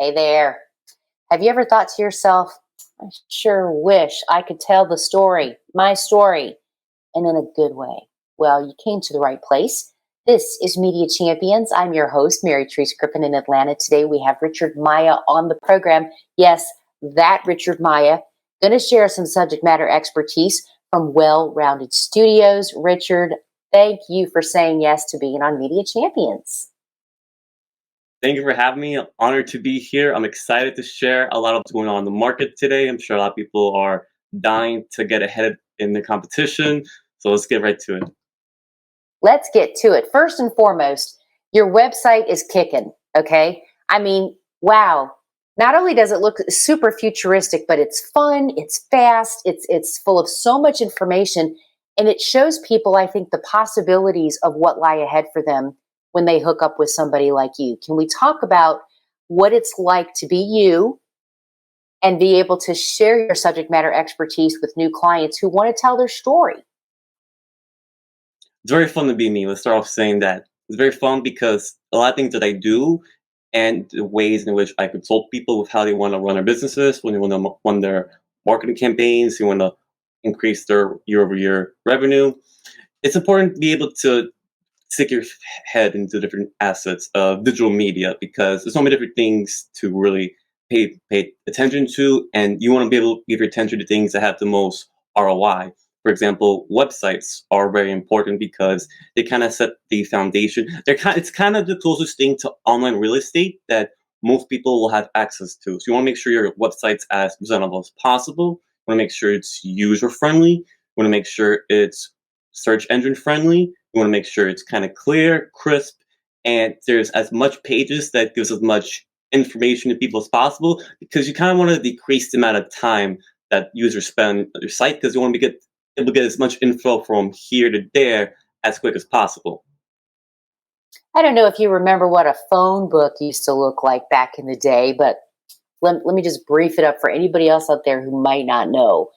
Hey there. Have you ever thought to yourself, I sure wish I could tell the story, my story, and in a good way? Well, you came to the right place. This is Media Champions. I'm your host, Mary Therese Griffin in Atlanta. Today we have Richard Maya on the program. Yes, that Richard Maya, going to share some subject matter expertise from Well Rounded Studios. Richard, thank you for saying yes to being on Media Champions. Thank you for having me. I'm honored to be here. I'm excited to share a lot of what's going on in the market today. I'm sure a lot of people are dying to get ahead in the competition. So let's get right to it. Let's get to it. First and foremost, your website is kicking, okay? I mean, wow. Not only does it look super futuristic, but it's fun, it's fast, it's full of so much information, and it shows people, I think, the possibilities of what lie ahead for them when they hook up with somebody like you. Can we talk about what it's like to be you and be able to share your subject matter expertise with new clients who want to tell their story? It's very fun to be me. Let's start off saying that. It's very fun because a lot of things that I do and the ways in which I consult people with how they want to run their businesses, when they want to run their marketing campaigns, they want to increase their year-over-year revenue. It's important to be able to stick your head into different assets of digital media because there's so many different things to really pay attention to, and you want to be able to give your attention to things that have the most ROI. For example, websites are very important because they kind of set the foundation. It's kind of the closest thing to online real estate that most people will have access to. So you want to make sure your website's as presentable as possible. You want to make sure it's user friendly. You want to make sure it's search engine friendly. You want to make sure it's kind of clear, crisp, and there's as much pages that gives as much information to people as possible because you kind of want to decrease the amount of time that users spend on your site because you want to get able to get as much info from here to there as quick as possible. I don't know if you remember what a phone book used to look like back in the day, but let me just brief it up for anybody else out there who might not know.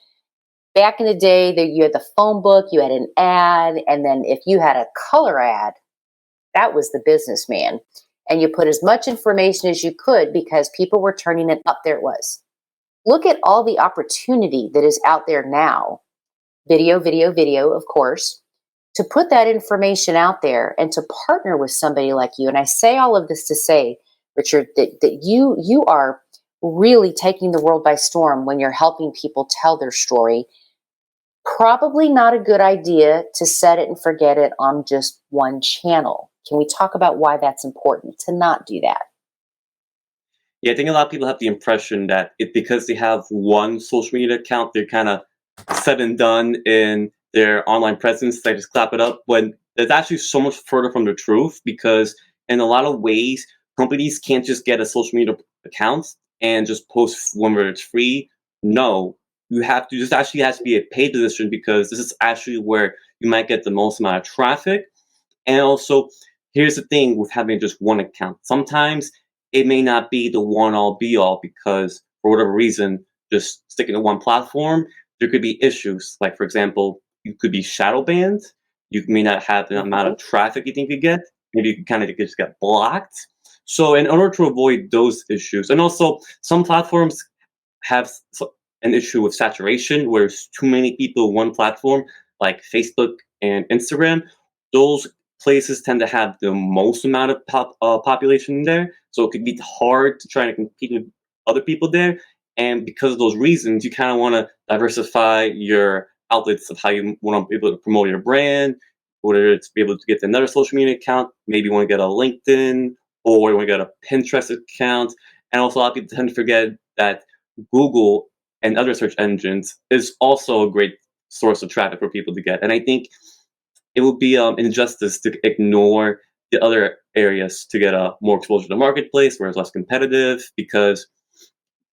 Back in the day, you had the phone book, you had an ad, and then if you had a color ad, that was the businessman. And you put as much information as you could because people were turning it up. There it was. Look at all the opportunity that is out there now. Video, video, video, of course. To put that information out there and to partner with somebody like you. And I say all of this to say, Richard, that you are really taking the world by storm when you're helping people tell their story. Probably not a good idea to set it and forget it on just one channel. Can we talk about why that's important to not do that? Yeah, I think a lot of people have the impression that because they have one social media account, they're kind of said and done in their online presence. They just clap it up when it's actually so much further from the truth because in a lot of ways, companies can't just get a social media account and just post whenever it's free. No, you have to, this actually has to be a paid position because this is actually where you might get the most amount of traffic. And also, here's the thing with having just one account. Sometimes it may not be the one all be all because for whatever reason, just sticking to one platform, there could be issues. Like, for example, you could be shadow banned. You may not have the amount of traffic you think you get. Maybe you can kind of just get blocked. So in order to avoid those issues, and also some platforms have an issue with saturation where there's too many people on one platform, like Facebook and Instagram. Those places tend to have the most amount of population there, so it could be hard to try to compete with other people there. And because of those reasons, you kind of want to diversify your outlets of how you want to be able to promote your brand, whether it's be able to get another social media account, maybe you want to get a LinkedIn, or you want to get a Pinterest account. And also, a lot of people tend to forget that Google and other search engines is also a great source of traffic for people to get. And I think it would be injustice to ignore the other areas to get a more exposure to the marketplace where it's less competitive because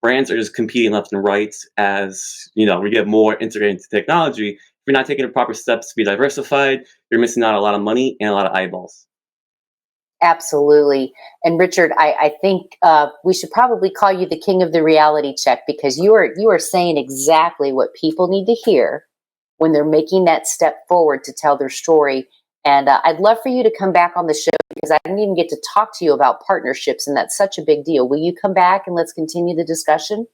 brands are just competing left and right as we get more integrated into technology. If you're not taking the proper steps to be diversified, you're missing out a lot of money and a lot of eyeballs. Absolutely. And Richard, I think we should probably call you the king of the reality check because you are saying exactly what people need to hear when they're making that step forward to tell their story. And I'd love for you to come back on the show because I didn't even get to talk to you about partnerships, and that's such a big deal. Will you come back and let's continue the discussion?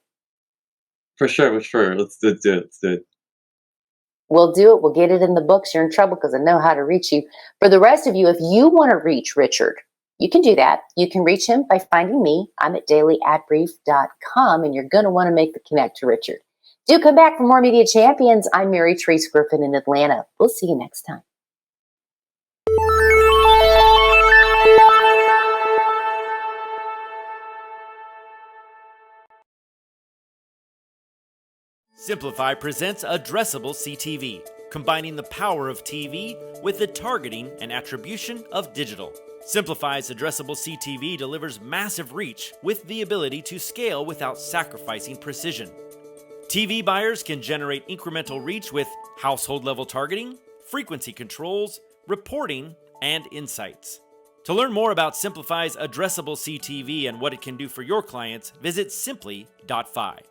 For sure, for sure. Let's do it. Let's do it. We'll do it. We'll get it in the books. You're in trouble because I know how to reach you. For the rest of you, if you want to reach Richard, you can do that. You can reach him by finding me. I'm at dailyadbrief.com, and you're going to want to make the connect to Richard. Do come back for more Media Champions. I'm Mary Therese Griffin in Atlanta. We'll see you next time. Simplify presents Addressable CTV, combining the power of TV with the targeting and attribution of digital. Simplify's Addressable CTV delivers massive reach with the ability to scale without sacrificing precision. TV buyers can generate incremental reach with household-level targeting, frequency controls, reporting, and insights. To learn more about Simplify's Addressable CTV and what it can do for your clients, visit simply.fi.